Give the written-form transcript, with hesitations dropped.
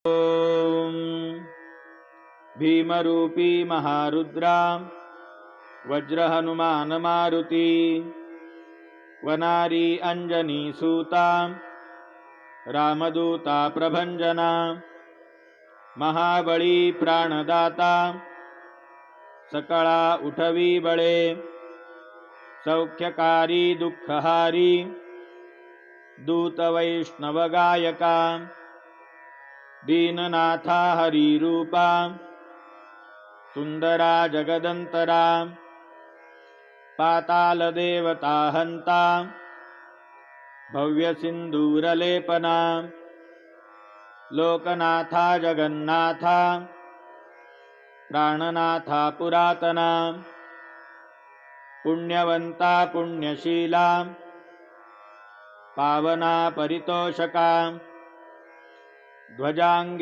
ॐ भीमरूपी महारुद्रा वज्रहनुमान मारुती वनारी अंजनी सूता रामदूता प्रभंजना महाबळी प्राणदाता सकळा उठवी बळे सौख्यकारी दुःखहारी दूत वैष्णव गायका दीननाथा हरिरूपा सुंदरा जगदंतरा पाताल देवता हंता भव्य सिंदूरलेपना लोकनाथा जगन्नाथा प्राणनाथा पुरातना पुण्यवंता पुण्यशीला पावना परितोषका ध्वजांगे